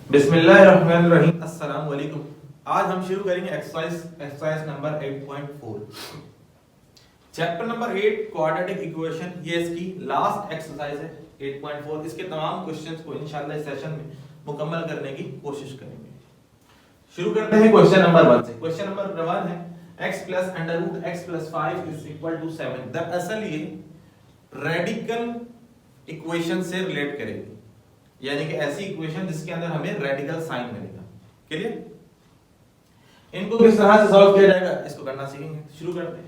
बिस्मिल्लाहिर्रहमानिर्रहीम। अस्सलाम वालेकुम। आज हम शुरू करेंगे exercise number 8.4 chapter number 8 quadratic equation. ये इसकी लास्ट एक्सरसाइज है 8.4। इसके तमाम क्वेश्चंस को इंशाल्लाह इस सेशन में मुकम्मल करने की कोशिश करेंगे। शुरू करते हैं क्वेश्चन नंबर 1 से। क्वेश्चन नंबर 1 है x + √x + 5 = 7। दरअसल ये रेडिकल इक्वेशन से रिलेट करेगी, यानी कि ऐसी इक्वेशन जिसके अंदर हमें रेडिकल साइन मिलेगा। क्लियर? इनको किस तरह से सॉल्व किया जाएगा इसको करना सीखेंगे। शुरू करते हैं।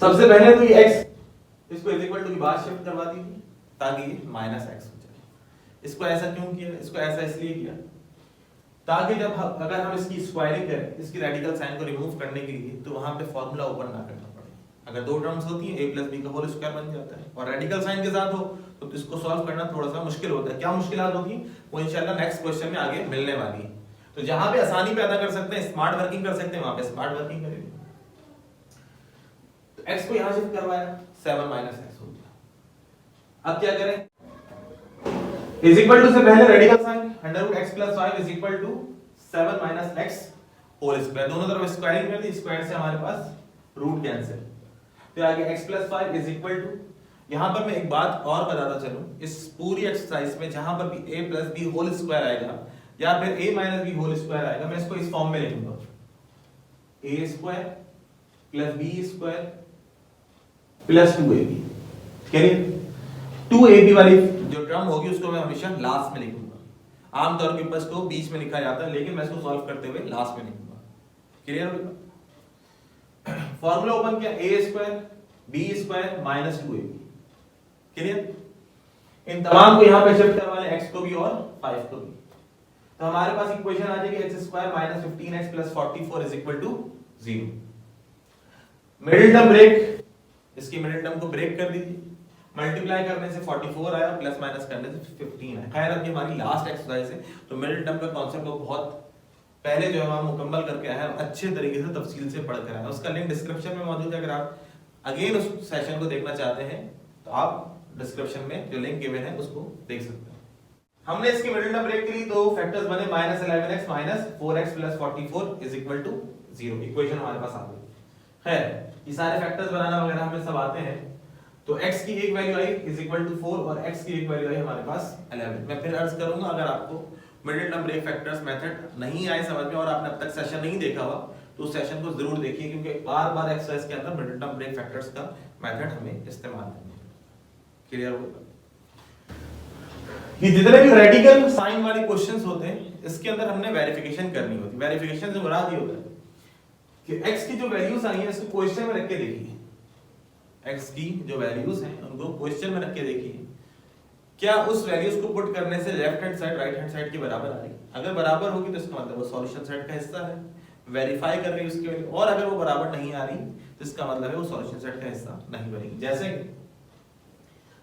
सबसे पहले तो ये x इसको इज इक्वल टू की बात शिफ्ट करवा दीजिए ताकि ये -x हो जाए। इसको ऐसा क्यों किया? इसको ऐसा इसलिए किया ताकि जब अगर हम इसकी स्क्वायरिंग करें, इसकी रेडिकल साइन को रिमूव करने के लिए, तो वहां पे फॉर्मूला ओपन ना करना पड़े। अगर दो टर्म्स होती हैं a + b का होल स्क्वायर बन जाता है, और रेडिकल साइन के साथ हो तो इसको सॉल्व करना थोड़ा सा मुश्किल होता है। क्या मुश्किलात होती हैं वो इंशाल्लाह नेक्स्ट क्वेश्चन में आगे मिलने वाली है। तो जहां पे आसानी पैदा कर सकते हैं, स्मार्ट वर्किंग कर सकते हैं, वहां पे स्मार्ट वर्किंग करेंगे। तो x को यहां शिफ्ट करवाया, 7 - x हो गया। अब क्या करें? इज इक्वल टू से पहले radical sign √x + 5 = 7 - x whole square. दोनों तरफ स्क्वायरिंग कर दी, स्क्वायर से हमारे पास रूट कैंसिल। तो आगे x + 5 = यहां पर मैं एक बात और बताता चलूं, इस पूरी एक्सरसाइज में जहां पर भी a + b होल स्क्वायर आएगा या फिर a - b होल स्क्वायर आएगा, मैं इसको इस फॉर्म में लिखूंगा a² + b² + 2ab। Clear? 2ab वाली जो टर्म होगी उसको मैं हमेशा लास्ट में लिखूंगा। आमतौर के ऊपर इसको बीच में लिखा जाता है, लेकिन मैं इसको सॉल्व करते हुए लास्ट में लिखूंगा। क्लियर होगा? फॉर्मूला ओपन किया, a² b² - 2ab। क्लियर? इन तमाम को यहां पे शिफ्ट करवा लें, x को भी और 5 को भी। तो हमारे पास इक्वेशन आ जाएगी x² - 15x + 44 = 0। Middle term break, इसकी मिडिल टर्म को ब्रेक कर दीजिए। मल्टीप्लाई करने से 44 आया, प्लस माइनस करने से 15 है। खैर अब ये हमारी लास्ट एक्सरसाइज है, तो मिडिल टर्म का कांसेप्ट को बहुत पहले जो है हम मुकम्मल करके आए हैं, अच्छे तरीके से तफसील से पढ़ कर आए हैं। उसका लिंक डिस्क्रिप्शन में मौजूद है। अगर आप अगेन उस सेशन को देखना चाहते हैं तो आप डिस्क्रिप्शन में जो लिंक गिवन है उसको देख सकते हैं। हमने इसकी मिडिल टर्म ब्रेक करी तो फैक्टर्स बने -11x - 4x + 44 = 0। इक्वेशन हमारे पास आ गई है। ये सारे फैक्टर्स बनाना वगैरह हमें सब आते हैं। तो x की एक वैल्यू आई = 4 और x की एक वैल्यू आई हमारे पास 11। मैं फिर अर्ज करूंगा, अगर आपको middle term break factors method नहीं आए समझ में और आपने अब तक सेशन नहीं देखा हुआ तो उस सेशन को जरूर देखिए, क्योंकि बार-बार एक्सरसाइज के अंदर मिडिल टर्म ब्रेक फैक्टर्स का मेथड हमें इस्तेमाल करना है। क्लियर होगा? ये जितने भी रेडिकल साइन वाले क्वेश्चंस होते हैं इसके अंदर हमने वेरिफिकेशन करनी होती है। वेरिफिकेशन से मुराद ये होता है कि x की जो वैल्यूज आई हैं इसको क्वेश्चन में रख के देखिए। x की जो वैल्यूज हैं उनको क्वेश्चन में रख के देखिए, क्या उस वैल्यूज को पुट करने से left hand side right hand side के बराबर आ रही है। अगर बराबर होगी तो इसका मतलब वो सॉल्यूशन सेट का हिस्सा है, वेरीफाई कर रही है उसकी वैल्यू। और अगर वो बराबर नहीं आ रही तो इसका मतलब है वो सॉल्यूशन सेट का हिस्सा नहीं बनेगी। जैसे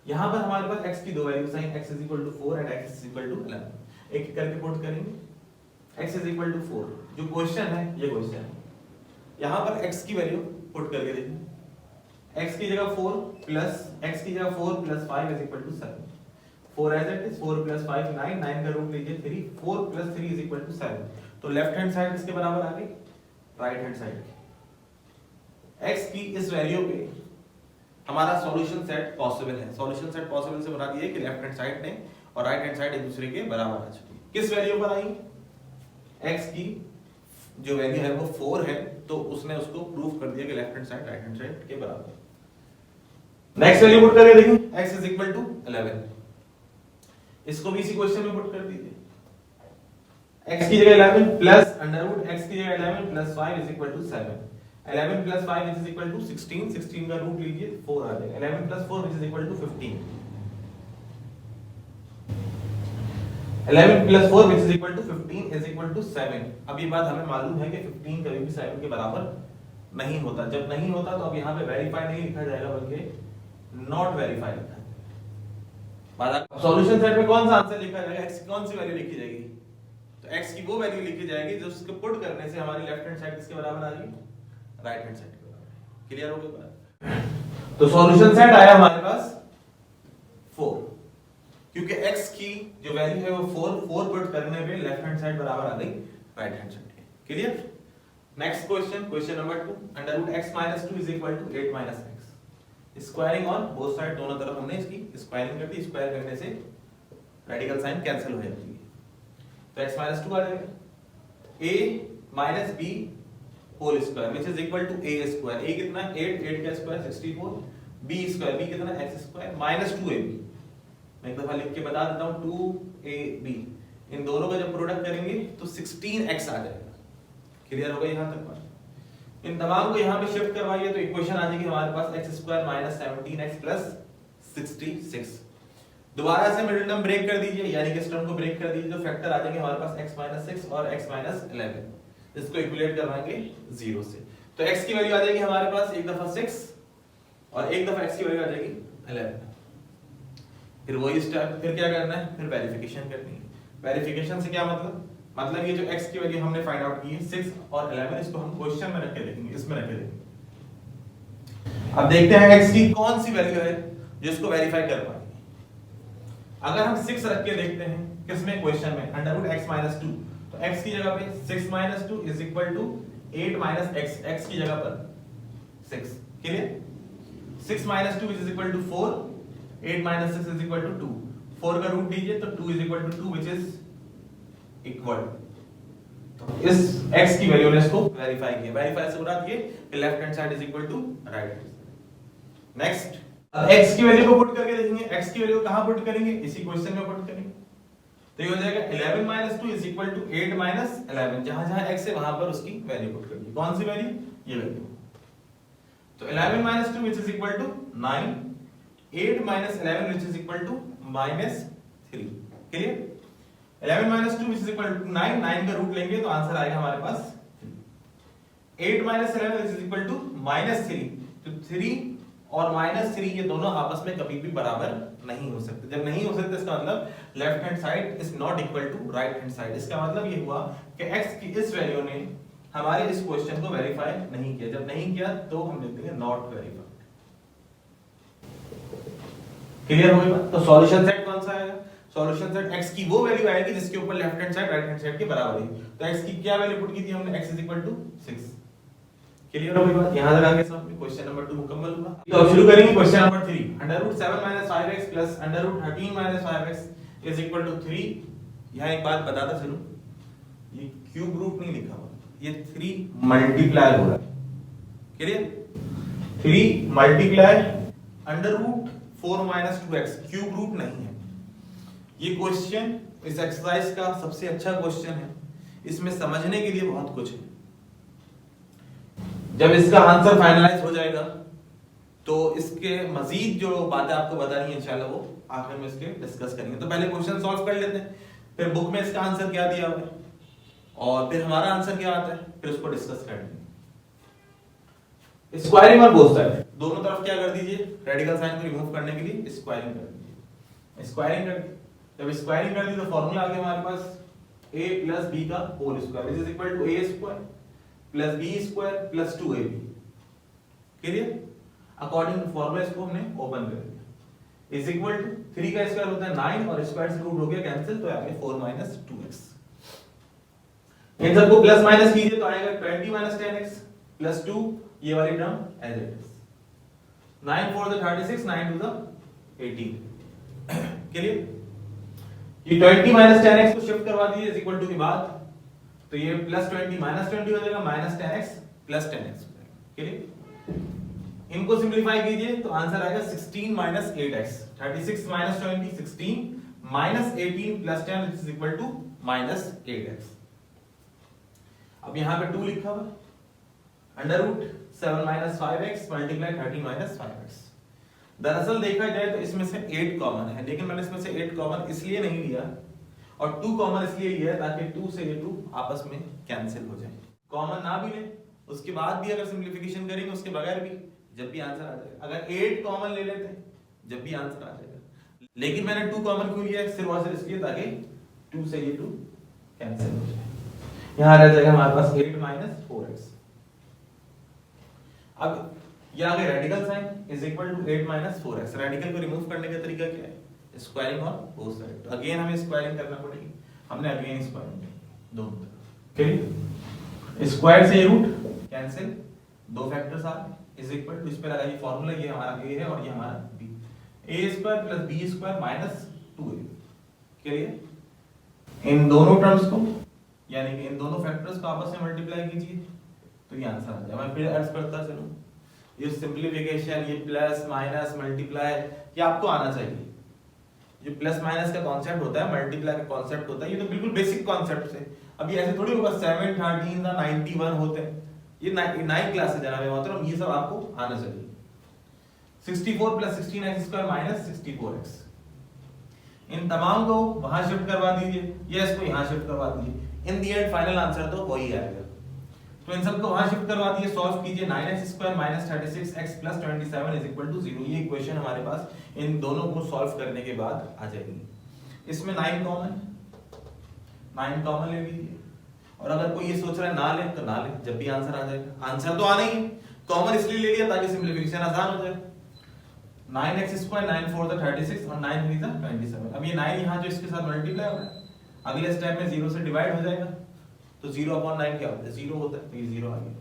यहां पर हमारे पास x की दो वैल्यूज हैं, x = 4 और x = 11। एक एक करके पुट करेंगे। x = 4 जो क्वेश्चन है, ये क्वेश्चन है। यहां पर x की वैल्यू पुट करके देखिए। x की जगह 4 प्लस x की जगह 4 + 5 = 7। 4 as it is, 4 + 5 9, 9 का रूट लीजिए 3, 4 + 3 = 7। तो लेफ्ट हैंड साइड किसके बराबर आ गई? राइट हैंड साइड की। x की इस वैल्यू पे हमारा सॉल्यूशन सेट पॉसिबल है। सॉल्यूशन सेट पॉसिबल से मुराद ये है कि लेफ्ट हैंड साइड ने और राइट हैंड साइड एक दूसरे के बराबर आ चुकी है। किस वैल्यू पर आई? x की जो वैल्यू है वो 4 है, तो उसने उसको प्रूव कर दिया कि left hand side right hand side के बराबर है। नेक्स्ट वैल्यू पुट करके देखिए, x = 11। इसको भी इसी क्वेश्चन में पुट कर दीजिए। x की जगह 11 प्लस √x की जगह 11 + 5 = 7। 11 + 5 = 16, 16 का रूट लीजिए 4 आ जाएगा। 11 + 4 = 15। 11 + 4 15 = 7। अब ये बात हमें मालूम है कि 15 कभी भी 7 के बराबर नहीं होता। जब नहीं होता तो अब यहाँ पे वेरीफाई नहीं लिखा जाएगा बल्कि नॉट वेरीफाई लिखा जाएगा। सॉल्यूशन सेट में कौन सा आंसर लिखा जाएगा? x की कौन सी वैल्यू लिखी जाएगी? तो x की वो वैल्यू लिखी जाएगी जो उसको पुट करने से हमारी लेफ्ट हैंड साइड किसके बराबर आ जाएगी? राइट हैंड साइड के बराबर। क्लियर हो गया? तो सॉल्यूशन सेट आया हमारे पास 4। क्योंकि x की जो वैल्यू है वो 4 पुट करने पे लेफ्ट हैंड साइड बराबर आ गई राइट हैंड साइड के। Clear? Next question, question number 2, under root x minus 2 is equal to 8 minus x। Squaring on both side, दोनों तरफ हमने इसकी स्क्वायरिंग कर दी। स्क्वायर करने से रेडिकल साइन कैंसिल हो जाती है, तो x माइनस 2 आ जाएगा। a minus b whole square which is equal to a square. a कितना? 8, 8 का स्क्वायर 64, b स्क्वायर, b कितना? x square minus 2ab। मैं एक दफा लिख के बता देता हूं, 2ab इन दोनों का जब प्रोडक्ट करेंगे तो 16x आ जाएगा। क्लियर हो गया यहां तक बात? इन तमाम को यहां पे शिफ्ट करवाइए तो इक्वेशन आ जाएगी हमारे पास x square minus 17x plus 66। दोबारा से मिडिल टर्म ब्रेक कर दीजिए, यानी कि इस टर्म को ब्रेक कर दीजिए, तो फैक्टर आ जाएंगे हमारे पास x माइनस 6 और x माइनस 11। इसको इक्विलेट करवाएंगे 0 से, तो x की वैल्यू आ जाएगी हमारे पास एक दफा 6 और एक दफा x की वैल्यू आ जाएगी 11। फिर वही स्टेप, फिर क्या करना है? फिर वेरिफिकेशन करनी है। वेरिफिकेशन से क्या मतलब? मतलब ये जो x की वैल्यू हमने फाइंड आउट की है 6 और 11, इसको हम क्वेश्चन में रख के देखेंगे, इसमें रख के देखेंगे। अब देखते हैं x की कौन सी वैल्यू है जिसको वेरीफाई कर पाएंगे। अगर हम 6 रख के देखते हैं किसमें? क्वेश्चन में, अंडर रूट x माइनस 2, तो x की जगह पे 6 minus 2 is equal to 8 minus x, x की जगह पर 6। Clear? 6 minus 2 is equal to 4, 8 minus 6 is equal to 2। 4 का रूट दीजिए तो 2 is equal to 2 which is equal. तो इस x की वैल्यू ने इसको वेरीफाई किया। वेरीफाई से मुराद ये कि left hand side is equal to right hand side. Next, अब x की वैल्यू को पुट करके देखेंगे। x की वैल्यू कहां पुट करेंगे? इसी क्वेश्चन में पुट करेंगे, तो ये हो जाएगा 11 minus 2 is equal to 8 minus 11। जहां जहां x है वहां पर उसकी वैल्यू पुट करिए। कौन सी वैल्यू? ये वैल्यू। तो 11 minus 2 which is equal to 9, 8 minus 11 which is equal to minus 3। Clear? 11 minus 2 which is equal to 9, 9 का रूट लेंगे तो आंसर आएगा हमारे पास 8 minus 11 which is equal to minus 3। तो 3 और माइनस 3 ये दोनों आपस में कभी भी बराबर नहीं हो सकते। जब नहीं हो सकते इसका मतलब left hand side is not equal to right hand side. इसका मतलब ये हुआ कि x की इस वैल्यू ने हमारे इस क्वेश्चन को वेरीफाई नहीं किया। जब नहीं किया तो हम लिख देंगे नॉट वेरीफाइड। क्लियर हो गई बात? तो सॉल्यूशन सेट कौन सा आएगा? सॉल्यूशन सेट x की वो वैल्यू आएगी जिसके ऊपर left hand side right hand side के बराबर है। तो x की क्या वैल्यू पुट की थी हमने? x 6। क्लियर हो गई बात? यहां तक आगे सब क्वेश्चन नंबर 2 मुकम्मल हुआ। तो अब शुरू करेंगे question number 3, under root 7 5x plus under root 13 5x is equal to 3। यहां एक बात बताता चलूं, ये क्यूब रूट नहीं लिखा हुआ, ये 3 मल्टीप्लाई हो रहा है। Clear? 3 multiply under root 4 2x, cube root नहीं है। ये क्वेश्चन इस एक्सरसाइज का सबसे अच्छा क्वेश्चन है। इसमें समझने के लिए बहुत कुछ है। जब इसका आंसर फाइनलाइज हो जाएगा तो इसके मजीद जो बातें आपको बतानी है इंशाल्लाह वो आखिर में इसके डिस्कस करेंगे। तो पहले क्वेश्चन सॉल्व कर लेते हैं, फिर बुक में इसका आंसर क्या दिया हुआ है और फिर हमारा आंसर क्या आता है, फिर उसको डिस्कस करेंगे। स्क्वायरिंग और बोथ साइड, दोनों तरफ क्या कर दीजिए? रेडिकल साइन को रिमूव करने के लिए स्क्वायरिंग कर दीजिए। स्क्वायरिंग कर, जब स्क्वायरिंग कर दी तो फॉर्मूला आ गया हमारे पास a प्लस b का whole square which is equal to a square plus b square plus 2ab। Clear? According to formula इसको हमने ओपन कर दिया। इज इक्वल टू 3 का स्क्वायर होता है 9 और स्क्वायर से रूट हो गया कैंसिल, तो आ गया 4 2x। इन सबको प्लस माइनस कीजिए तो आएगा 20 10x प्लस 2, ये वाली term as it is. 9 4 36, 9 2 18। Clear? ये 20 10x को शिफ्ट करवा दीजिए इज इक्वल टू की बात, तो ये प्लस 20 माइनस 20 हो जाएगा, माइनस 10x प्लस 10x हो जाएगा। क्लियर? इनको सिंपलीफाई कीजिए तो आंसर आएगा 16 8x। 36 20 16 18 plus 10 is equal to -8x। अब यहां पे 2 लिखा हुआ, under root 7 5x multiply 13 5x। दरअसल देखा जाए तो इसमें से 8 कॉमन है, लेकिन मैंने इसमें से 8 कॉमन इसलिए नहीं लिया और 2 कॉमन इसलिए लिया ताकि 2 से ये 2 आपस में कैंसिल हो जाए। कॉमन ना भी ले उसके बाद भी अगर सिंपलीफिकेशन करेंगे उसके बगैर भी जब भी आंसर आ जाएगा। अगर 8 कॉमन ले लेते हैं जब भी आंसर आ जाएगा, लेकिन मैंने 2 कॉमन क्यों लिया? सिर्फ और सिर्फ इसलिए ताकि 2 से ये 2 कैंसिल हो जाए। यहां रह जाएगा हमारे पास 8 4x। अब ये आ गया radical sign is equal to 8 4x। रेडिकल को रिमूव करने का तरीका क्या है? Squaring on both side. तो अगेन हमें स्क्वायरिंग करना पड़ेगी, हमने अगेन स्क्वायरिंग की दोनों तरफ। क्लियर? स्क्वायर से रूट कैंसिल, दो फैक्टर्स आ इज इक्वल टू, इस पे लगाइए फार्मूला, ये हमारा a है और ये हमारा b, a square plus b square minus 2a। Clear? इन दोनों टर्म्स को यानी कि इन दोनों फैक्टर्स को आपस में मल्टीप्लाई कीजिए तो ये आंसर आ जाएगा। मैं फिर अर्ज करता चलूं, ये सिंपलीफिकेशन, ये प्लस माइनस मल्टीप्लाई, ये आपको आना चाहिए। जो प्लस माइनस का कॉन्सेप्ट होता है, मल्टीप्लाई का कॉन्सेप्ट होता है, ये तो बिल्कुल बेसिक कॉन्सेप्ट है। अभी ऐसे थोड़ी होगा 7 13 का 91 होते हैं, ये 9 क्लास से जनाबे मोहतरम, ये सब आपको आना चाहिए। 64 plus 16x square minus 64x, इन तमाम को वहां शिफ्ट करवा दीजिए या इसको यहां शिफ्ट करवा दीजिए, इन दी एंड फाइनल आंसर तो वही आएगा। तो इन सबको वहां शिफ्ट करवा दिए, सॉल्व कीजिए, 9x square minus 36x plus 27 is equal to 0। ये इक्वेशन हमारे पास इन दोनों को सॉल्व करने के बाद आ जाएगी। इसमें 9 कॉमन ले लीजिए, और अगर कोई ये सोच रहा है ना ले तो ना ले, जब भी आंसर आ जाएगा। आंसर तो आना ही है, कॉमन इसलिए ले लिया ताकि सिंपलीफिकेशन आसान हो जाए। 9x स्क्वायर 9 4 36 और 9 3 27। अब ये 9 यहां जो इसके साथ मल्टीप्लाई हो रहा है, अगले स्टेप में 0 से डिवाइड हो जाएगा, तो 0/9 क्या होता है? 0 होता है, तो ये 0 आ गया।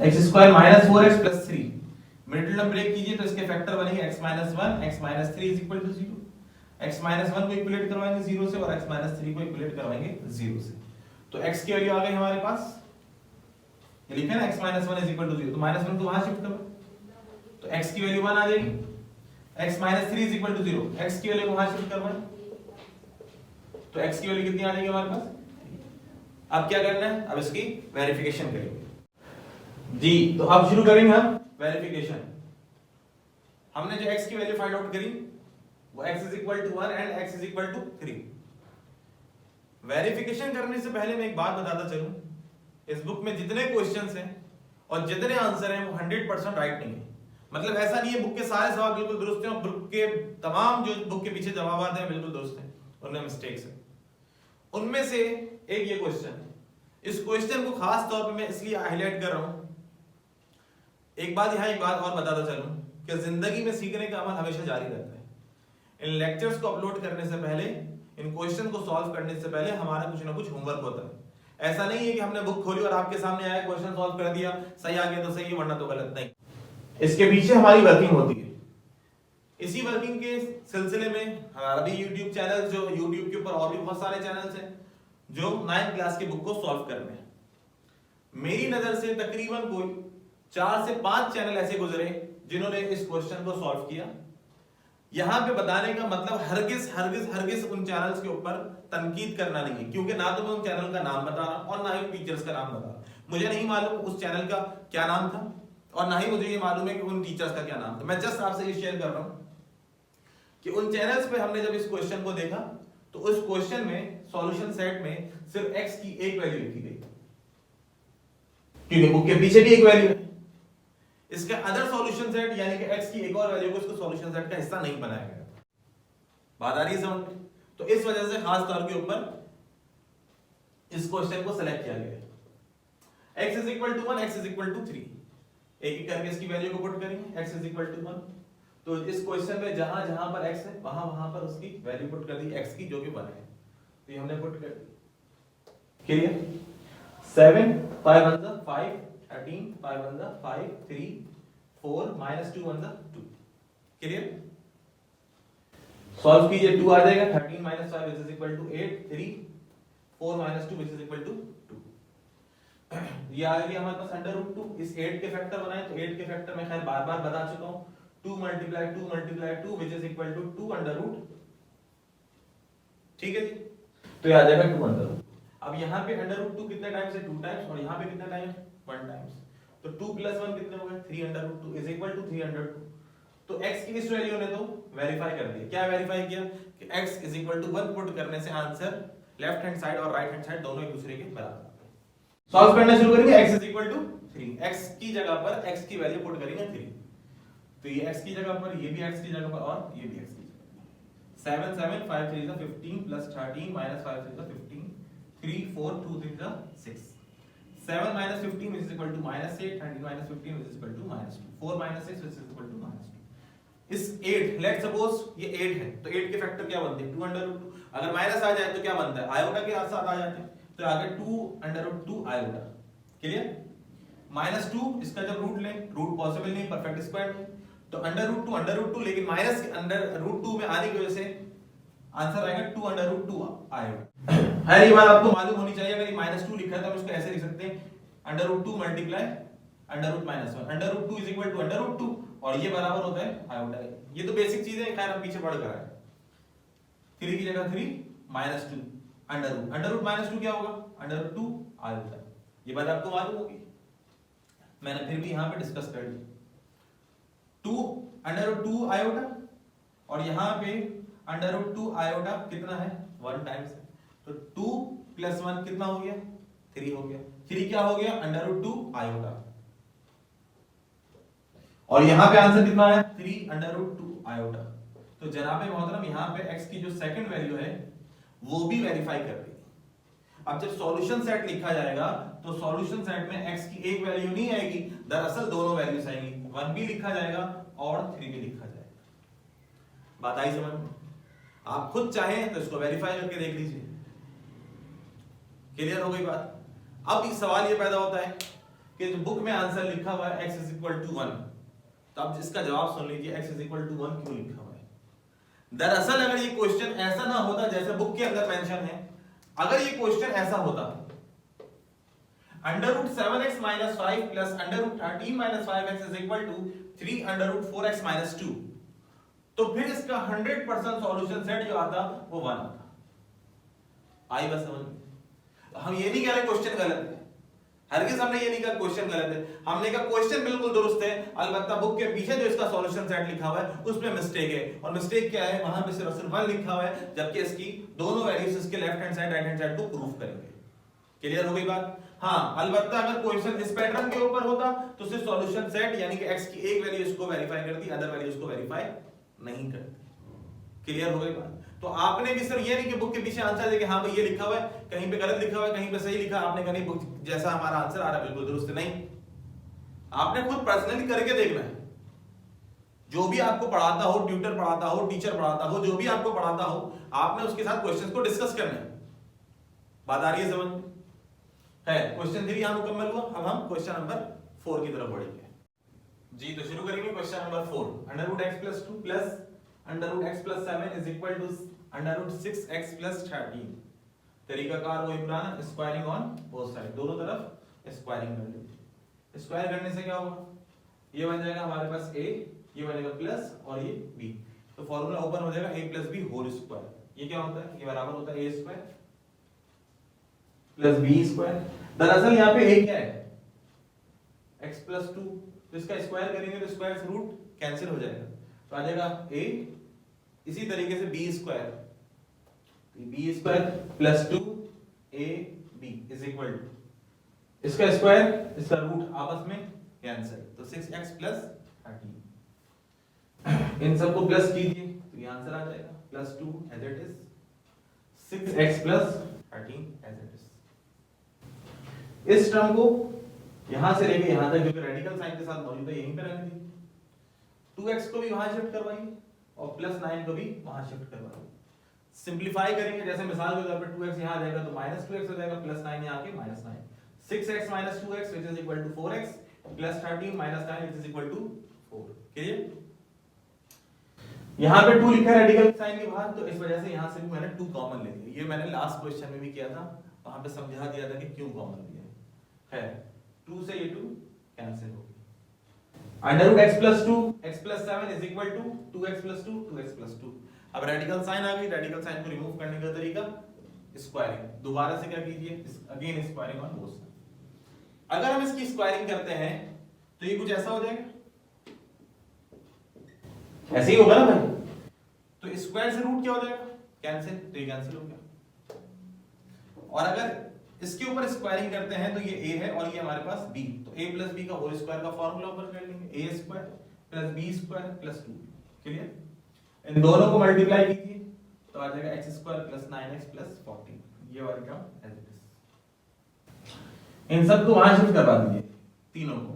x square minus 4x plus 3, middle term break कीजिए तो इसके फैक्टर बनेंगे x minus 1 x minus 3 is equal to 0। x minus 1 को इक्वलेट करवाएंगे 0 से और x माइनस 3 को इक्वलेट करवाएंगे 0 से, तो x की वैल्यू आ गई हमारे पास, ये लिखा है ना x minus 1 is equal to 0, तो माइनस 1 को वहां शिफ्ट करो तो x की वैल्यू 1 आ जाएगी। x minus 3 is equal to 0, x की वैल्यू को वहां शिफ्ट करवाएं तो x की वैल्यू कितनी आ जाएगी हमारे पास। अब क्या करना है, अब इसकी वेरिफिकेशन करेंगे जी। तो अब शुरू करेंगे हम वेरिफिकेशन। हमने जो x की वैल्यू फाइंड आउट करी वो x is equal to 1 and x is equal to 3। Verification करने से पहले मैं एक बात बताता चलूं, इस बुक में जितने क्वेश्चंस हैं और जितने आंसर हैं वो 100% राइट नहीं है। मतलब ऐसा नहीं है बुक के सारे सवाल बिल्कुल दुरुस्त हैं और बुक के तमाम जो बुक के पीछे जवाब हैं बिल्कुल दुरुस्त हैं, उनमें मिस्टेक्स हैं। उनमें से एक ये क्वेश्चन है, इस क्वेश्चन को खास तौर पे मैं इसलिए हाईलाइट कर रहा हूं। एक बात और बताता चलूं कि जिंदगी में सीखने का अमल हमेशा जारी रहता है। इन लेक्चर्स को अपलोड करने से पहले, इन क्वेश्चन को सॉल्व करने से पहले हमारा कुछ ना कुछ होमवर्क होता है। ऐसा नहीं है कि हमने बुक खोली और आपके सामने आया क्वेश्चन सॉल्व कर दिया, सही आ गया तो सही है वरना तो गलत। नहीं, इसके पीछे हमारी वर्किंग होती है। इसी वर्किंग के सिलसिले में हमारा भी YouTube चैनल, जो YouTube के ऊपर और भी बहुत सारे चैनल्स हैं जो 9th क्लास की बुक को सॉल्व कर रहे हैं। मेरी नजर से तकरीबन कोई 4 से 5 चैनल ऐसे गुजरे जिन्होंने इस क्वेश्चन को सॉल्व किया। यहां पे बताने का मतलब हरगिज उन चैनल्स के ऊपर तनकीद करना नहीं है, क्योंकि ना तो मैं उन चैनल का नाम बता रहा हूं और ना ही टीचर्स का नाम बता रहा हूं। मुझे नहीं मालूम उस चैनल का क्या नाम था और ना ही मुझे ये मालूम है कि उन टीचर्स का क्या नाम था। मैं जस्ट आपसे ये शेयर कर रहा हूं कि उन चैनल्स पे हमने जब इस क्वेश्चन को देखा तो उस क्वेश्चन में सॉल्यूशन सेट में सिर्फ x की एक वैल्यू लिखी गई, क्योंकि बुक के पीछे भी एक वैल्यू है। इसके अदर सॉल्यूशन सेट यानी कि x की एक और वैल्यू को इसको सॉल्यूशन सेट का हिस्सा नहीं बनाया गया। बात आ रही है समझ? तो इस वजह से खास तौर के ऊपर इस क्वेश्चन को सिलेक्ट किया गया। x is equal to 1, x is equal to 3, एक एक करके इसकी वैल्यू को पुट करेंगे। x इज इक्वल टू 1, तो इस क्वेश्चन में जहां जहां पर x है वहां पर उसकी वैल्यू पुट कर दी, x की जो कि 1 है, तो ये हमने पुट कर दी। क्लियर? 7 5 1 5 13 5 1 5 3 4 -2 1 2। क्लियर? सॉल्व कीजिए, 2 आ जाएगा। 13 - 5 is equal to 8, 3 4 - 2 is equal to 2। ये आ गया हमारे पास √2। इस 8 के फैक्टर बनाए तो 8 के फैक्टर मैं खैर बार-बार बता चुका हूं, 2 × 2 which is equal to 2 √। ठीक है जी, तो ये आ जाएगा 2 √। अब यहाँ पे √2 कितने टाइम्स है? 2 टाइम्स, और यहाँ पे कितने टाइम्स? 1 टाइम्स। तो 2 + 1 कितने हो गए? 3 √2 इज इक्वल टू 3 √2। तो x की इस वैल्यू ने तो वेरीफाई कर दिया। क्या वेरीफाई किया? कि x is equal to 1 put करने से आंसर लेफ्ट हैंड साइड और राइट हैंड साइड दोनों एक दूसरे के बराबर आते हैं। सॉल्व करना शुरू करेंगे। x is equal to 3, x की जगह पर x की वैल्यू पुट करेंगे 3, तो ये x की जगह पर, ये भी x की जगह पर और ये भी x की जगह पर। 7 7 5 3 15 + 13 - 5 3 15 3 4 2 3 6। 7 - 15 is equal to -8, 13 - 15 is equal to -2, 4 - 6 is equal to -2। इस 8 लेट सपोज ये 8 है तो 8 के फैक्टर क्या बनते हैं 2 अंडर रूट 2। अगर माइनस आ जाए तो क्या बनता है आयोटा के साथ आ जाते हैं तो आगे 2 अंडर रूट 2 आयोटा। क्लियर। -2 इसका जब रूट लें रूट पॉसिबल नहीं परफेक्ट स्क्वायर में तो अंडर रूट 2 लेकिन माइनस अंडर रूट 2 में आने की वजह से आंसर आएगा 2 अंडर रूट 2 आएगा। हर ये बात आपको मालूम होनी चाहिए। अगर ये -2 लिखा है तो हम इसको ऐसे लिख सकते हैं under root 2 multiply under root -1 under root 2 is equal to under root 2 और ये बराबर होता है आयोटा। ये तो बेसिक चीजें हैं खैर हम पीछे पढ़ कर आए। 3 की जगह 3 -2 अंडर रूट -2 क्या होगा अंडर रूट 2 आयोटा। ये बात आपको मालूम होगी मैंने फिर भी यहां पे डिस्कस कर ली। 2 अंडर रूट 2 आयोटा और यहां पे अंडर रूट 2 आयोटा कितना है 1 टाइम्स है तो 2 + 1 कितना हो गया 3 हो गया। 3 क्या हो गया अंडर रूट 2 आयोटा और यहां पे आंसर कितना है 3 अंडर रूट 2 आयोटा। तो जनाबे मोहतरम यहां पे x की जो सेकंड वैल्यू है वो भी वेरीफाई कर देगी। अब जब सॉल्यूशन सेट लिखा जाएगा तो सॉल्यूशन सेट में x की एक वैल्यू नहीं आएगी दरअसल दोनों वैल्यूज आएंगी 1 भी लिखा जाएगा और 3 भी लिखा जाएगा। बात आई समझ में। आप खुद चाहें तो इसको वेरीफाई करके देख लीजिए। क्लियर हो गई बात। अब इस सवाल ये पैदा होता है कि जो बुक में आंसर लिखा हुआ है x = 1 तो अब इसका जवाब सुन लीजिए x = 1 क्यों लिखा हुआ है। दरअसल अगर ये क्वेश्चन ऐसा ना होता जैसे बुक के अंदर मेंशन है अगर ये क्वेश्चन ऐसा होता √7x - 5 + √13 - 5x = 3 √4x - 2 तो फिर इसका 100% सॉल्यूशन सेट जो आता वो 1 आता। आई बस समझ। हम ये नहीं कह रहे क्वेश्चन गलत है हरगिज़ हमने ये नहीं कहा क्वेश्चन गलत है। हमने कहा क्वेश्चन बिल्कुल दुरुस्त है अलबत्ता बुक के पीछे जो इसका सॉल्यूशन सेट लिखा हुआ है उसमें मिस्टेक है और मिस्टेक क्या है वहां पे सिर्फ 1 लिखा हुआ है जबकि इसकी दोनों वैल्यूज इसके left hand side right hand side को प्रूफ करेंगे। क्लियर हो गई बात। हां अलबत्ता अगर क्वेश्चन इस पैटर्न के ऊपर होता तो सिर्फ सॉल्यूशन सेट यानी कि x की एक वैल्यू इसको वेरीफाई करती अदर वैल्यूज को वेरीफाई नहीं करती। क्लियर हो गई बात। तो आपने भी सिर्फ ये नहीं कि बुक के पीछे आंसर देके हाँ भाई ये लिखा हुआ है कहीं पे गलत लिखा हुआ है कहीं पे सही लिखा आपने कहीं बुक जैसा हमारा आंसर आ रहा है बिल्कुल दुरुस्त नहीं। आपने खुद पर्सनली करके देखना है। जो भी आपको पढ़ाता हो ट्यूटर पढ़ाता हो टीचर पढ़ाता हो जो भी आपको पढ़ाता हो आपने उसके साथ क्वेश्चंस को डिस्कस करना है। बात आ रही है समझ है। क्वेश्चन 3 यहां मुकम्मल हुआ। अब हम क्वेश्चन नंबर 4 की तरफ बढ़ेंगे जी। तो शुरू करेंगे question number 4 √x + 2 + √x + 7 = √6x + 13। तरीकाकार वही पुराना स्क्वायरिंग ऑन बोथ साइड दोनों तरफ स्क्वायरिंग कर लीजिए। स्क्वायर करने से क्या होगा ये बन जाएगा हमारे पास a ये बनेगा प्लस और ये b तो फॉर्मूला ओपन हो जाएगा a + b होल स्क्वायर। ये क्या होता है ये बराबर होता है a² + b²। दरअसल यहाँ पे a क्या है x + 2 तो इसका स्क्वायर करेंगे तो स्क्वायर से रूट कैंसिल हो जाएगा तो आ जाएगा a इसी तरीके से b² b² + 2ab = इसका स्क्वायर इसका रूट आपस में कैंसिल तो 6x + 13। इन सबको प्लस कीजिए तो ये आंसर आ जाएगा +2 as it is 6x + 13 as it is. इस टर्म को यहां से लेके यहां तक जो कि रेडिकल साइन के साथ मौजूद है यहीं पे रहने दीजिए। 2x को भी वहां शिफ्ट करवाइए और +9 को भी वहां शिफ्ट करवाइए। सिंपलीफाई करेंगे जैसे मिसाल के तौर पे 2x यहां आ जाएगा तो -2x हो जाएगा +9 यहां आके -9 6x - 2x which is equal to 4x + 13 - 9 which is equal to 4। Clear. यहां पे 2 लिखा है रेडिकल साइन के बाहर तो इस वजह से यहां से भी मैंने 2 कॉमन ले लिया। ये मैंने लास्ट क्वेश्चन में भी किया था वहां पे समझा दिया था कि क्यों कॉमन लिया है। 2 से ये 2 कैंसिल हो गया। √x + 2 x + 7 is equal to 2x + 2 2x + 2। अब रेडिकल साइन आ गई। रेडिकल साइन को रिमूव करने का तरीका स्क्वायरिंग। दोबारा से क्या कीजिए again squaring on both side. अगर हम इसकी स्क्वायरिंग करते हैं तो ये कुछ ऐसा हो जाएगा ऐसे ही होगा ना भाई। तो स्क्वायर से रूट क्या हो जाएगा कैंसिल तो ये कैंसिल हो गया। और अगर इसके ऊपर स्क्वायरिंग करते हैं तो ये a है और ये हमारे पास b तो a + b का होल स्क्वायर का फार्मूला ऊपर कर लेंगे a² + b² + 2। क्लियर। इन दोनों को मल्टीप्लाई कीजिए तो आ जाएगा x² + 9x + 14 ये वाली टर्म एज इट इज। इन सब को वहां शिफ्ट करवा दीजिए तीनों को।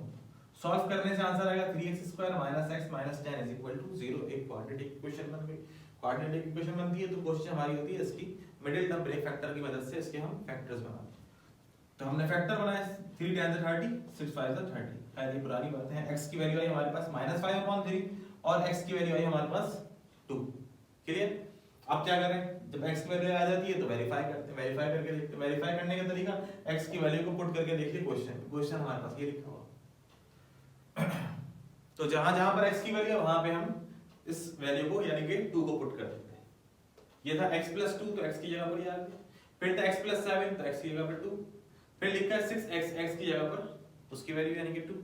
सॉल्व करने से आंसर आएगा 3x² minus x minus 10 is equal to 0। एक क्वाड्रेटिक इक्वेशन बन गई। क्वाड्रेटिक इक्वेशन बनती है तो क्वेश्चन हमारी होती है इसकी मिडिल टर्म ब्रेक फैक्टर की मदद से इसके हम फैक्टर्स बनाते हैं। तो हमने फैक्टर बनाया 3 10 30 6 5 30। खैर ये पुरानी बातें हैं। x की वैल्यू आई हमारे पास -5/3 और x की वैल्यू आई हमारे पास 2। क्लियर? अब क्या करें, जब x की वैल्यू आ जाती है तो वेरीफाई करते हैं, वेरीफाई करके देखते हैं। वेरीफाई करने का तरीका x की वैल्यू को पुट करके देखिए क्वेश्चन हमारे पास ये लिखा हुआ। तो जहां जहां पर x की वैल्यू है वहां पे हम इस वैल्यू को यानी कि 2 को पुट कर देते हैं। ये था x + 2 तो x की जगह पर ये आ गया। फिर था x + 7 तो x की जगह पर 2। फिर लिखा है 6x x की जगह पर उसकी वैल्यू यानी कि 2।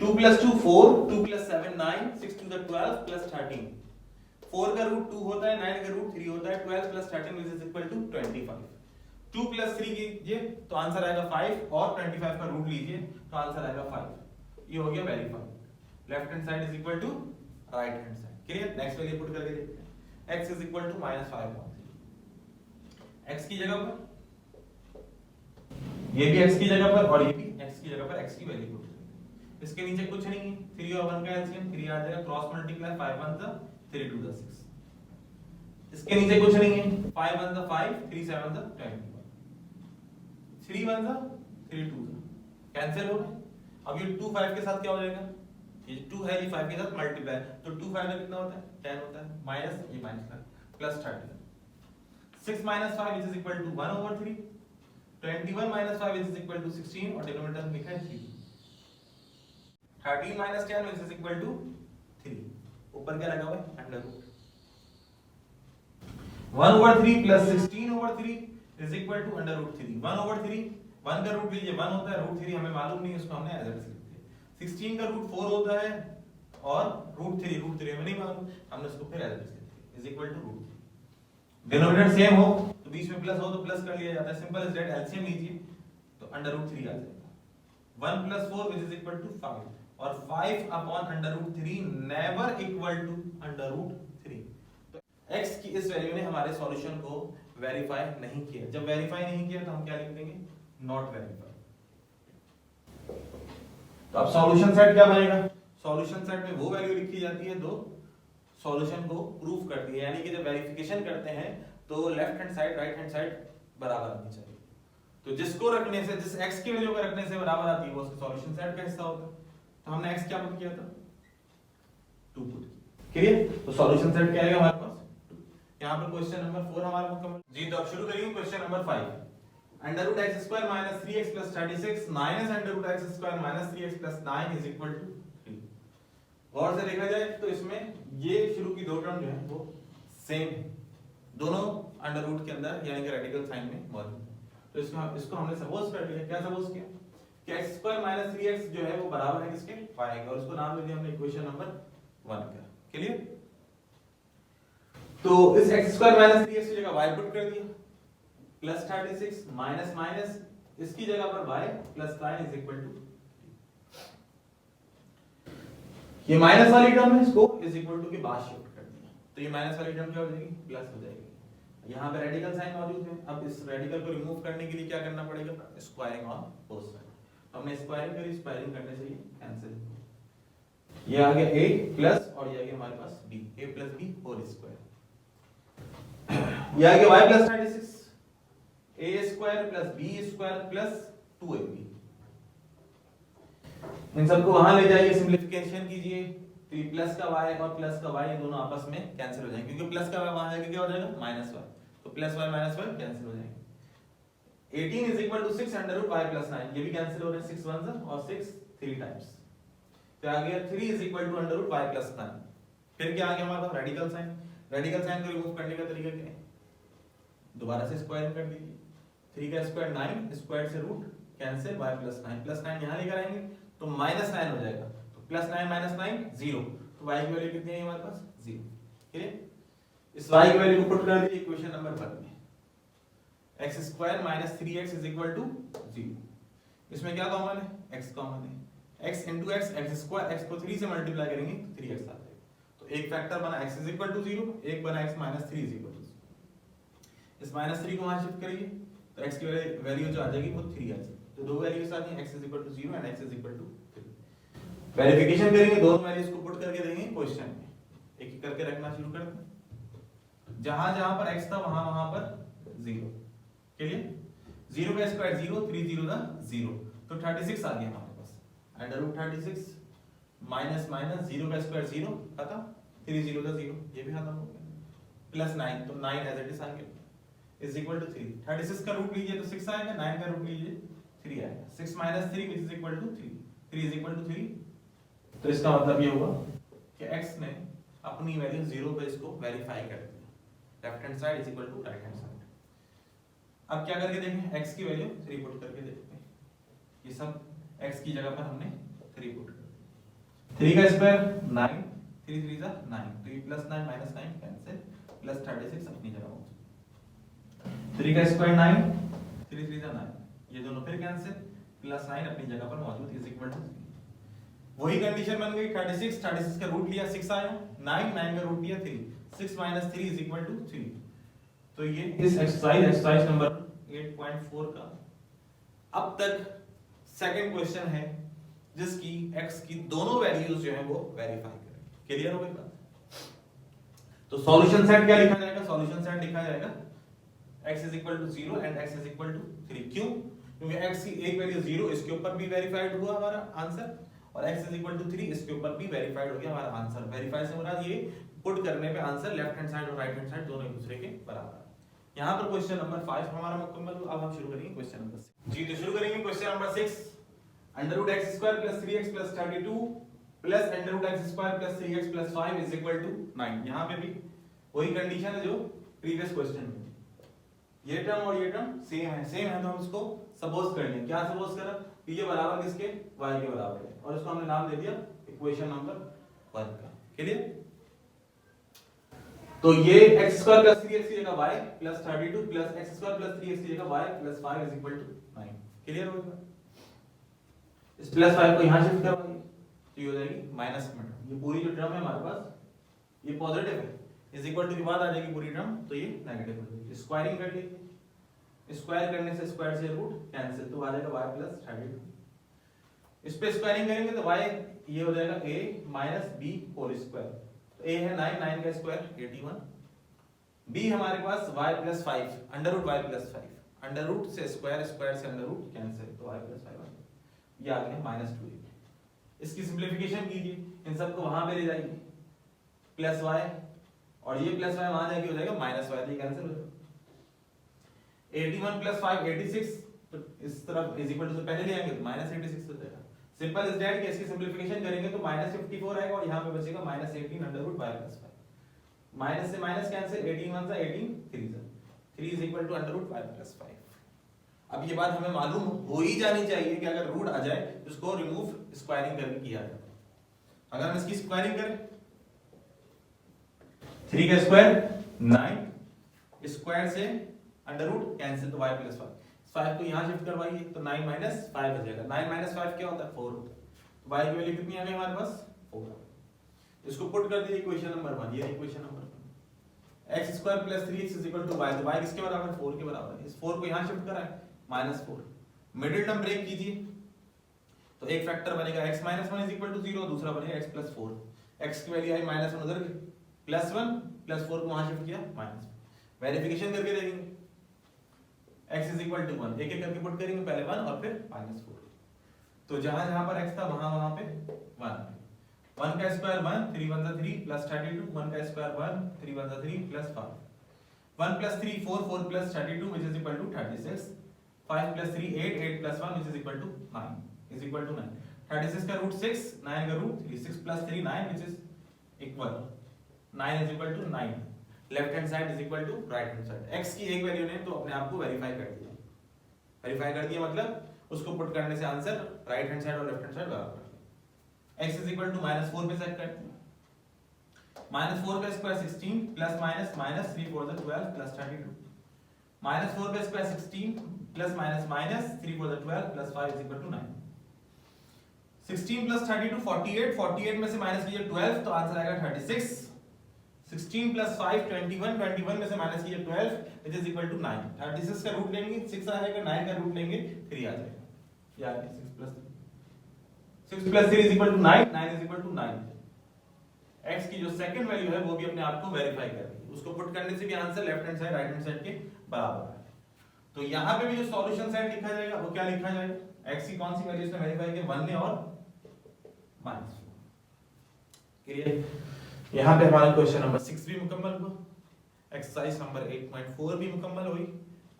2 + 2 4, 2 + 7 9, 6 to the 12 + 13। 4 का रूट 2 होता है, 9 का रूट 3 होता है, 12 + 13 which is equal to 25। 2 + 3 कीजिए तो आंसर आएगा 5 और 25 का रूट लीजिए तो आंसर आएगा 5। ये हो गया verify. Left hand side is equal to right hand side. Clear? Next value put करके देखते हैं। x is equal to -5/3। x की जगह पर ये भी x की जगह पर और ये भी x की जगह पर x की वैल्यू पुट करते हैं। इसके नीचे कुछ नहीं है, 3 और 1 का एलसीएम 3 आ जाएगा, क्रॉस मल्टीप्लाई 5 1 * 3 2 6। इसके नीचे कुछ नहीं है, 5 1 * 5 3 7 * 21। 3 1 * 3 2 कैंसिल हो गए। अब ये 2 5 के साथ क्या हो जाएगा, ये 2 है ये 5 के साथ मल्टीप्लाई, तो 2 5 में कितना होता है 10 होता है, माइनस ये माइनस का plus 30। 6 - 5 which is equal to 1/3। 21 - 5 which is equal to 16 और डिनोमिनेटर में लिखा है 3। 13 - 10 which is equal to 3। ऊपर क्या लगा हुआ है under root. 1/3 plus 16/3 is equal to under root 3। 1/3 1 का रूट लीजिए 1 होता है, रूट 3 हमें मालूम नहीं, उसको हमने एज इट इज लिख दिया। 16 का रूट 4 होता है और रूट 3 हमें नहीं मालूम, हमने उसको फिर एज इट इज लिख दिया is equal to root 3। Denominator same हो तो बीच में प्लस हो तो प्लस कर लिया जाता है, सिंपल इज दैट। एलसीएम लीजिए तो अंडर रूट 3 आ जाएगा। 1 + 4 which is equal to 5 और 5 upon under root 3 never equal to under root 3। तो x की इस वैल्यू ने हमारे सॉल्यूशन को वेरीफाई नहीं किया। जब वेरीफाई नहीं किया तो हम क्या लिख देंगे, नॉट वेरीफाई। तो अब सॉल्यूशन सेट क्या बनेगा, सॉल्यूशन सेट में वो वैल्यू लिखी जाती है जो सॉल्यूशन को प्रूफ करती है। यानी कि जब वेरिफिकेशन करते हैं तो left hand side right hand side बराबर आनी चाहिए। तो जिसको रखने से, जिस x की वैल्यू को रखने से बराबर आती है वो उसका सॉल्यूशन सेट का हिस्सा होता है। तो हमने x क्या पुट किया था 2 पुट किया। क्लियर? तो सॉल्यूशन सेट क्या आएगा हमारे पास 2। यहां पर क्वेश्चन नंबर 4 हमारा मुकम्मल जी। तो अब शुरू करिए question number 5। √x² - 3x + 36 - √x² - 3x + 9 = 3। गौर से देखा जाए तो इसमें ये शुरू की दो टर्म जो है वो सेम है, दोनों अंडर रूट के अंदर यानी कि रेडिकल साइन में मौजूद है। तो इसको हमने सपोज कर लिया। क्या सपोज किया कि x² - 3x जो है वो बराबर है किसके y के, और उसको नाम दे दिया हमने इक्वेशन नंबर 1 का। क्लियर? तो इस x² - 3x की जगह y पुट कर दिया, प्लस 36 माइनस माइनस इसकी जगह पर y plus 9 is equal to, ये माइनस वाली टर्म है इसको इज इक्वल टू के बाद शिफ्ट कर दिया तो ये माइनस वाली टर्म क्या हो जाएगी प्लस हो जाएगी। यहाँ पे रेडिकल साइन मौजूद है। अब इस रेडिकल को रिमूव करने के लिए क्या करना पड़ेगा, स्क्वायरिंग ऑन बोथ साइड। हमने स्क्वायरिंग करी, स्क्वायरिंग करने से ये कैंसिल, ये आ गया a प्लस और ये आ गया हमारे पास b, a plus b whole square. ये आ गया y plus 96 a square plus b square plus 2ab। इन सबको वहां ले जाइए, सिंपलीफिकेशन कीजिए तो ये प्लस का y और प्लस का y ये दोनों आपस में कैंसिल हो जाएंगे, क्योंकि प्लस का y वहां जाके क्या हो जाएगा माइनस y, तो plus y minus y cancel हो जाएंगे। 18 is equal to 6 under root y plus 9, ये भी कैंसिल हो रहे हैं, 6 1 और 6 3 टाइम्स, तो आ गया 3 is equal to under root y plus 9। फिर क्या आ गया हमारे पास रेडिकल साइन। रेडिकल साइन को रिमूव करने का तरीका क्या है, दोबारा से स्क्वायर कर दीजिए, 3 का स्क्वायर 9, स्क्वायर से root cancel, y plus 9 plus 9 यहां लेकर आएंगे तो माइनस 9 हो जाएगा, तो प्लस 9 माइनस 9 0, तो y की वैल्यू कितनी है हमारे पास 0। क्लियर? इस y की वैल्यू को पुट कर दीजिए इक्वेशन नंबर 1 में, x square minus 3x is equal to 0। इसमें क्या कॉमन है, x कॉमन है, x into x, x square, x को 3 से मल्टीप्लाई करेंगे तो 3x आ जाएगा, तो एक फैक्टर बना x इज इक्वल टू 0, एक बना x minus 3 is equal to 0। इस माइनस 3 को वहां शिफ्ट करिए तो x की वैल्यू जो आ जाएगी वो 3 आ जाएगी, तो दो वैल्यूज आ गई, x is equal to 0 and x is equal to 3। Verification करेंगे, दोनों वैल्यूज को पुट करके देंगे क्वेश्चन में, एक एक करके रखना शुरू कर दें। जहां जहां पर x था वहां वहां पर 0। क्लियर? 0 का स्क्वायर 0, 3 0 का 0, तो 36 आ गया हमारे पास। अंडर रूट 36 माइनस माइनस 0 का स्क्वायर 0 खत्म, 3 0 का 0, ये भी खत्म हो गया, प्लस 9, तो 9 एज इट इज आ गया, इज इक्वल टू 3। 36 का रूट लीजिए तो 6 आएगा, 9 का रूट लीजिए 3 आएगा, 6 minus 3 which is equal to 3, 3 is equal to 3। तो इसका मतलब ये हुआ कि x ने अपनी वैल्यू 0 पे इसको वेरीफाई कर दिया, left hand side is equal to right hand side. अब क्या करके देखें, x की वैल्यू 3 पुट करके देखते हैं। ये सब x की जगह पर हमने 3 पुट कर दिया। 3 का स्क्वायर 9, 3 3 जा 9, तो ये प्लस 9 माइनस 9 कैंसिल, प्लस 36 अपनी जगह हो। 3 का स्क्वायर 9, 3 3 जा 9, ये दोनों फिर कैंसिल, प्लस 9 अपनी जगह पर मौजूद, इज इक्वल टू 3। वही कंडीशन बन गई, 36 36 का रूट लिया 6 आया, 9 9 का रूट लिया 3, 6 - 3 इज इक्वल टू 3। तो ये इस एक्सरसाइज नंबर 8.4 का अब तक सेकंड क्वेश्चन है जिसकी x की दोनों वैल्यूज जो है वो वेरीफाई करें। क्लियर हो गई बात? तो सॉल्यूशन सेट क्या लिखा जाएगा? सॉल्यूशन सेट लिखा जाएगा x = 0 एंड x = 3। क्यों? क्योंकि x की एक वैल्यू 0 इसके ऊपर भी वेरीफाइड हुआ हमारा आंसर, और x = 3 इसके ऊपर भी वेरीफाइड हो गया हमारा आंसर। वेरीफाई से मुराद ये पुट करने पे आंसर लेफ्ट हैंड साइड और राइट हैंड साइड दोनों एक दूसरे के बराबर है। यहां पर क्वेश्चन नंबर 5 हमारा मुकम्मल। अब हम शुरू करेंगे क्वेश्चन नंबर 6। जी, तो शुरू करेंगे question number 6। √x² + 3x + 32 + √x² + 3x + 5 = 9। यहां पे भी वही कंडीशन है जो प्रीवियस क्वेश्चन में। ये टर्म और ये टर्म सेम है तो हम इसको सपोज कर लें। क्या सपोज करा? ये बराबर किसके? y के बराबर है, और इसको हमने नाम दे दिया इक्वेशन नंबर 1 का। क्लियर? तो ये x² + 3x की जगह y + 32 + x² + 3x की जगह y + 5 = 9। क्लियर हो गया? इस +5 को यहां शिफ्ट करवाइए तो ये हो जाएगी माइनस में। ये पूरी जो टर्म है हमारे पास ये पॉजिटिव है, इज इक्वल टू के बाद आ जाएगी पूरी टर्म, तो ये नेगेटिव हो जाएगी। स्क्वायरिंग कर लीजिए, स्क्वायर करने से स्क्वायर से रूट कैंसिल, तो आ जाएगा y + 32। इस पे स्क्वायरिंग करेंगे तो y ये हो जाएगा a - b होल स्क्वायर। तो a है 9, 9 का स्क्वायर 81, b हमारे पास y + 5 √y + 5, अंडर रूट से स्क्वायर, स्क्वायर से अंडर रूट कैंसिल, तो y + 5 ये आ गया -2a। इसकी सिंपलीफिकेशन कीजिए, इन सबको वहां पे ले जाइए, +y और ये +y वहां जाके हो जाएगा -y, तो ये कैंसिल हो जाएगा। 81 + 5 86, तो इस तरफ इज इक्वल टू से पहले ले आएंगे तो -86 हो जाएगा। सिंपल इज दैट कि इसकी सिंपलीफिकेशन करेंगे तो -54 आएगा, और यहां पे बचेगा -18 √y + 5। माइनस से माइनस कैंसिल, 18 1 * 18, 3 = √y + 5। अब ये बात हमें मालूम हो ही जानी चाहिए कि अगर रूट आ जाए तो इसको रिमूव स्क्वायरिंग करके किया जाता है। अगर हम इसकी स्क्वायरिंग करें, 3 का स्क्वायर 9, स्क्वायर से अंडर रूट कैंसिल, तो y + 5। 5 को यहां शिफ्ट करवाइए तो 9 - 5 हो जाएगा। 9 - 5 क्या होता है? 4 होता है। तो y की वैल्यू कितनी आ गई हमारे पास? 4। इसको पुट कर दीजिए इक्वेशन नंबर 1, ये equation number 1। x² + 3x = y, तो y किसके बराबर है? 4 के बराबर है। इस 4 को यहां शिफ्ट कराएं, -4। मिडिल टर्म ब्रेक कीजिए तो एक फैक्टर बनेगा x - 1 = 0, दूसरा बनेगा x + 4। x की वैल्यू आई -1 उधर गई, +1 +4 को वहां शिफ्ट किया -1। वेरिफिकेशन करके देखेंगे, x = 1, एक एक करके पुट करेंगे, पहले 1 और फिर -4। तो जहां जहां पर x था वहां पे 1। 1 का स्क्वायर 1, 3 1 = 3 + 32, 1 का square 1, 3 1 = 3 + 5। 1 + 3 4, 4 + 32 which is equal to 36, 5 + 3 8, 8 + 1 which is equal to 9, is equal to 9। 36 का रूट 6, 9 का root 3, 6 + 3 9 which is equal 9 is equal to 9। Left hand side is equal to right hand side. x की एक value ने तो अपने आप को verify कर दिया। वेरीफाई कर दिया मतलब उसको पुट करने से आंसर राइट हैंड साइड और लेफ्ट हैंड साइड बराबर है। x = -4 पे सेट करते हैं। -4 का स्क्वायर 16 प्लस माइनस 3 4 12 प्लस 32। -4 का square 16 plus minus 3 4 12 plus 5 = 9। 16 plus 32 48, 48 में से माइनस कीजिए 12 तो आंसर आएगा 36। 16 प्लस 5 21, 21 में से माइनस कीजिए 12 which is equal to 9। 36 का रूट लेंगे 6 आ जाएगा, 9 का रूट लेंगे 3 आ जाएगा। या 6 plus 6 plus 3 is equal to 9, 9 is equal to 9। x की जो सेकंड वैल्यू है वो भी अपने आप को वेरीफाई कर रही है, उसको पुट करने से भी answer left hand side right hand side के बराबर है। तो यहां पे भी जो सॉल्यूशन सेट लिखा जाएगा वो क्या लिखा जाएगा, x की कौन सी वैल्यू इसने वेरीफाई की, 1 ने और -4। क्लियर। यहां पे हमारा क्वेश्चन नंबर 6 भी मुकम्मल हुआ, एक्सरसाइज नंबर 8.4 भी मुकम्मल हुई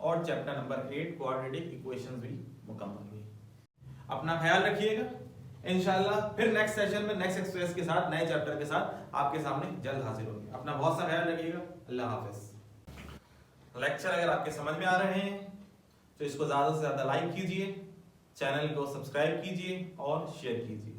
और चैप्टर नंबर 8 क्वाड्रेटिक इक्वेशंस भी मुकम्मल हुई। अपना ख्याल रखिएगा, इंशाल्लाह फिर नेक्स्ट सेशन में नेक्स्ट एक्सरसाइज के साथ नए चैप्टर के साथ आपके सामने जल्द हाजिर होंगे। अपना बहुत सा ख्याल रखिएगा, अल्लाह हाफिज। लेक्चर अगर आपके समझ में आ रहे हैं तो इसको ज्यादा से ज्यादा लाइक कीजिए, चैनल को सब्सक्राइब कीजिए और शेयर कीजिए।